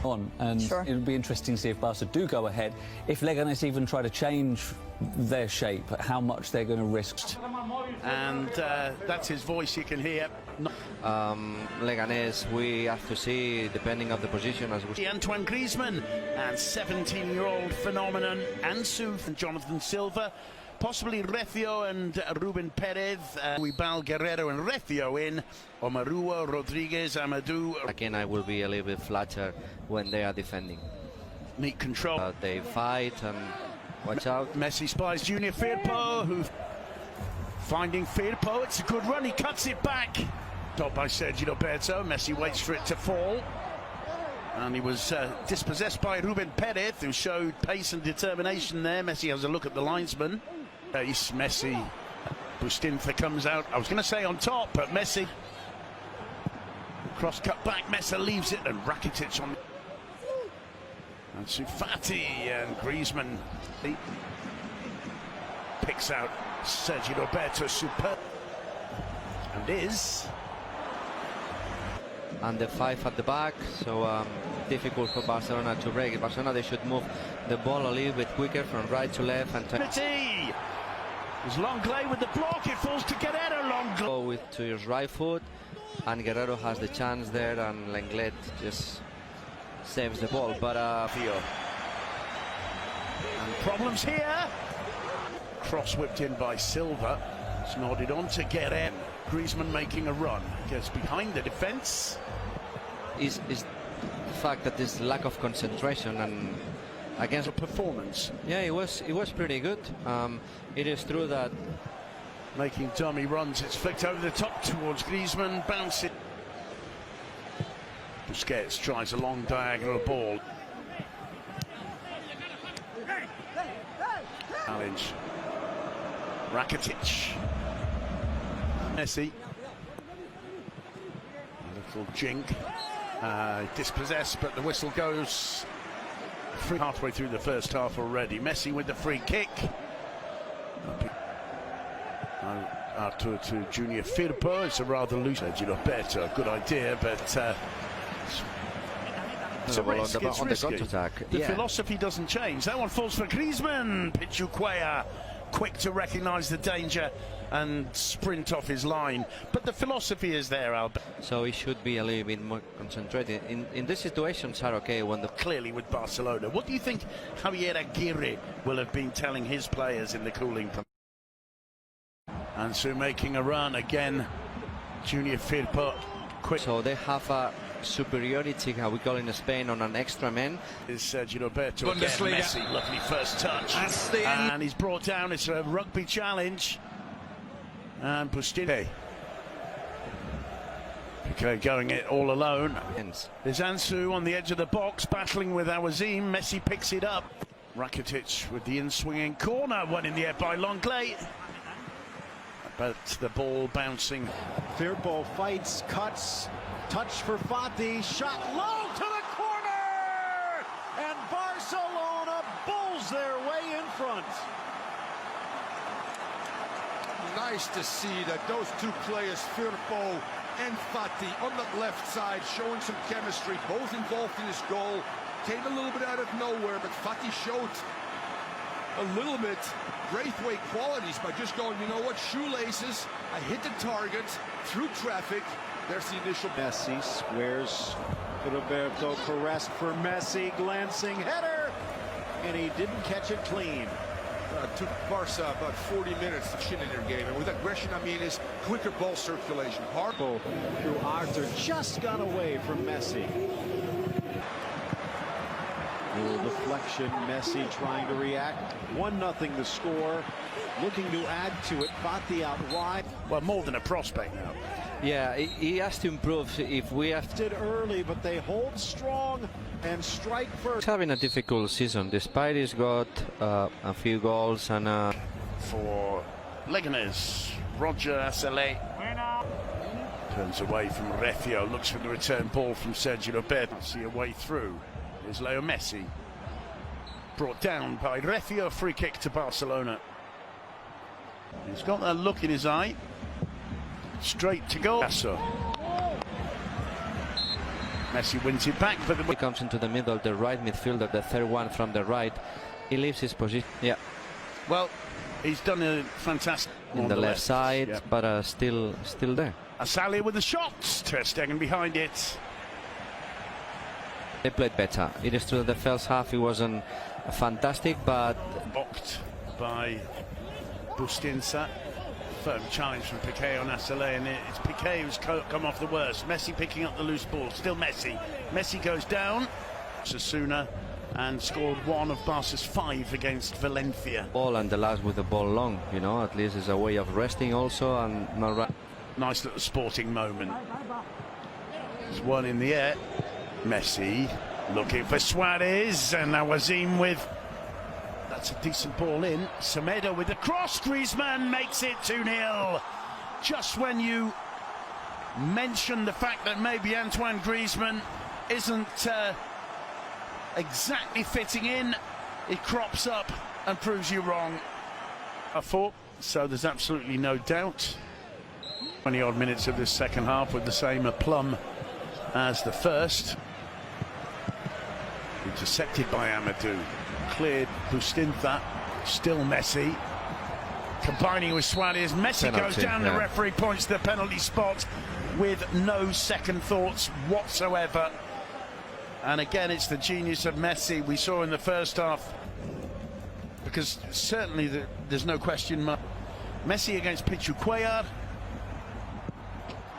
on, and Sure. it would be interesting to see if Barca do go ahead, if Leganes even try to change their shape, how much they're going to risk. And that's his voice you can hear. Leganes, we have to see, depending on the position, as we... Antoine Griezmann and 17-year-old phenomenon Ansu and Jonathan Silva, possibly Recio and Ruben Perez, Wibal, Guerrero and Recio in, Omarua, Rodriguez, Amadou. Again, I will be a little bit flatter when they are defending. Neat control. They fight and watch out. Messi spies Junior Firpo, who finding Firpo. It's a good run. He cuts it back. Stopped by Sergio Roberto. Messi waits for it to fall. And he was dispossessed by Ruben Perez, who showed pace and determination there. Messi has a look at the linesman. Messi. Bustinza comes out. I was going to say on top, but Messi. Cross cut back. Messi leaves it, and Rakitic on. And Sufati and Griezmann picks out Sergio Roberto. Superb. And is. And the 5 at the back, so difficult for Barcelona to break it. Barcelona, they should move the ball a little bit quicker from right to left. And There's Longley with the block, it falls to Guerrero. Longley with to his right foot, and Guerrero has the chance there, and Lenglet just saves the ball. But and problems here. Cross whipped in by Silva. It's nodded on to Guerrero. Griezmann making a run, gets behind the defence. Is the fact that this lack of concentration and against a performance. Yeah, it was pretty good. It is true that making dummy runs, it's flicked over the top towards Griezmann, bouncing. Busquets tries a long diagonal ball. Challenge. Rakitic. Messi. A little jink. Dispossessed, but the whistle goes free halfway through the first half already. Messi with the free kick. Out to Junior Firpo. It's a rather loose. Roberto, good idea, but it's a risk. It's risky. The philosophy doesn't change. That one falls for Griezmann. Pichuquea, quick to recognise the danger and sprint off his line, but the philosophy is there, Albert. So he should be a little bit more concentrated. In these situations are okay when the clearly with Barcelona. What do you think Javier Aguirre will have been telling his players in the cooling? Ansu making a run again. Junior Firpo quick. So they have a superiority, how we call it in Spain, on an extra man. Is Sergio Roberto again. Messi, lovely first touch. And he's brought down. It's a rugby challenge. And Bustinza. Okay, going it all alone. There's Ansu on the edge of the box, battling with Awazim. Messi picks it up. Rakitic with the in-swinging corner. One in the air by Longley. But the ball bouncing. Firpo fights, cuts, touch for Fati, shot low to the corner! And Barcelona bulls their way in front. Nice to see that those two players, Firpo and Fati, on the left side, showing some chemistry, both involved in this goal. Came a little bit out of nowhere, but Fati showed a little bit Braithwaite qualities by just going, you know what, shoelaces, I hit the target, through traffic. There's the initial. Messi squares Roberto, caressed for Messi, glancing header, and he didn't catch it clean. Took Barca about 40 minutes to chin in their game, and with aggression, I mean, is quicker ball circulation. Hard through Arthur, just got away from Messi. Little deflection, Messi trying to react. 1-0 the score, looking to add to it. Fati out wide. Well, more than a prospect now. Yeah, he has to improve. If we have did early, but they hold strong and strike first. He's having a difficult season, despite he's got a few goals and. For Leganes, Roger Asale turns away from Recio, looks for the return ball from Sergio Roberto. See a way through. Is Leo Messi brought down by Recio, free kick to Barcelona. He's got that look in his eye, straight to goal. Messi wins it back, but He comes into the middle, the right midfielder, the third one from the right. He leaves his position. Yeah, well, he's done a fantastic in the left side, yeah. but still there. Asali with the shot. Ter Stegen behind it. They played better. It is true that the first half it wasn't fantastic, but Blocked by Bustinza. Firm challenge from Piqué on Asale, and it's Piqué who's come off the worst. Messi picking up the loose ball. Still Messi. Messi goes down. Sasuna and scored one of Barca's 5 against Valencia. ball and the last with the ball long. You know, at least it's a way of resting also and not right. Nice little sporting moment. There's one in the air. Messi looking for Suarez, and now Wazim with, that's a decent ball in. Semedo with the cross. Griezmann makes it 2-0. Just when you mention the fact that maybe Antoine Griezmann isn't exactly fitting in, he crops up and proves you wrong. I thought so. There's absolutely no doubt. 20 odd minutes of this second half with the same aplomb as the first. Intercepted by Amadou, cleared Bustinza, still Messi, combining with Suarez. Messi Penalty, goes down, yeah. The referee points to the penalty spot with no second thoughts whatsoever. And again, it's the genius of Messi we saw in the first half, because certainly there's no question. Messi against Pichu Cuellar.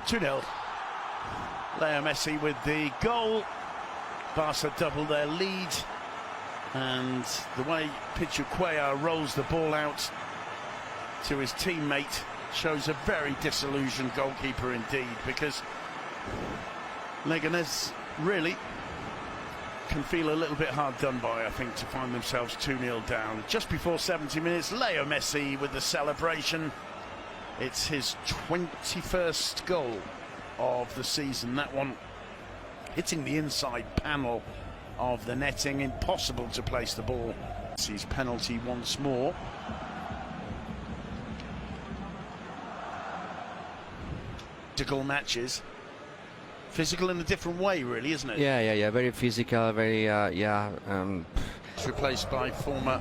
2-0. Leo Messi with the goal. Barca double their lead, and the way Pichu Cuellar rolls the ball out to his teammate shows a very disillusioned goalkeeper indeed, because Leganés really can feel a little bit hard done by, I think, to find themselves 2-0 down. Just before 70 minutes, Leo Messi with the celebration. It's his 21st goal of the season. That one hitting the inside panel of the netting. Impossible to place the ball. Sees penalty once more. Physical matches. Physical in a different way, really, isn't it? Yeah. Very physical, very It's replaced by former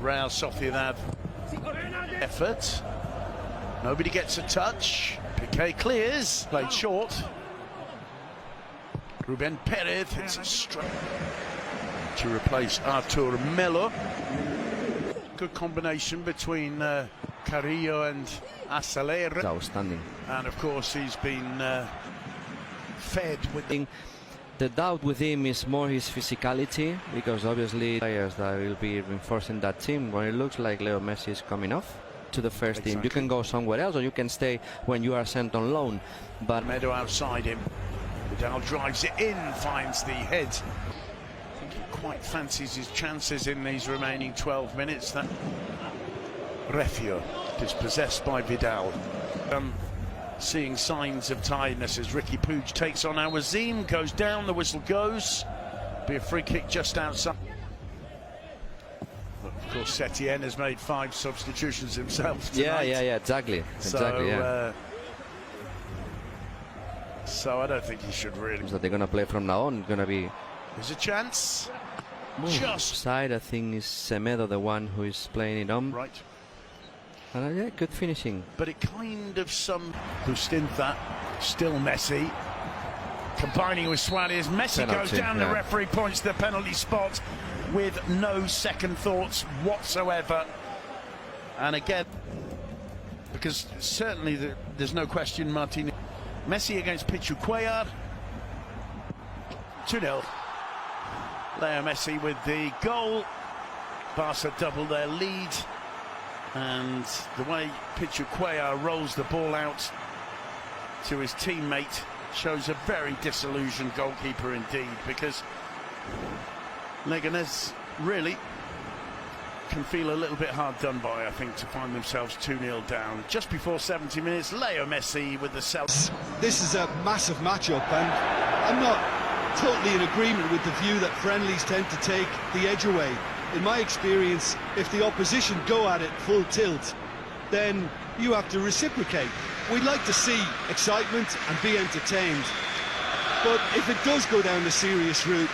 Real Sociedad effort. Nobody gets a touch. Piqué clears. Played short. Ruben Perez hits a strike to replace Artur Melo. Good combination between Carrillo and Asale. outstanding. And of course he's been fed with The doubt with him is more his physicality, because obviously players that will be reinforcing that team. When it looks like Leo Messi is coming off to the first team, you can go somewhere else or you can stay when you are sent on loan. But Meadow outside him. Vidal drives it in, finds the head. I think he quite fancies his chances in these remaining 12 minutes. That Refio is possessed by Vidal. Seeing signs of tiredness as Ricky Puig takes on Awazim, goes down, the whistle goes. Be a free kick just outside. But of course, Setien has made 5 substitutions himself tonight. yeah, exactly. So I don't think he should really. So they're gonna play from now on. It's gonna be There's a chance. Just side. I think is Semedo the one who is playing it on. right. And yeah, good finishing. But it kind of Bustinza, still Messi, combining with Suarez. Messi Penalty, goes down, yeah. The referee points to the penalty spot with no second thoughts whatsoever. And again, because certainly there's no question, Martin. Messi against Pichu Cuellar. 2-0. Leo Messi with the goal. Barca double their lead. And the way Pichu Cuellar rolls the ball out to his teammate shows a very disillusioned goalkeeper indeed, because Leganés really can feel a little bit hard done by, I think, to find themselves 2-0 down. Just before 70 minutes, Leo Messi with the This is a massive matchup, and I'm not totally in agreement with the view that friendlies tend to take the edge away. In my experience, if the opposition go at it full tilt, then you have to reciprocate. We'd like to see excitement and be entertained. But if it does go down the serious route,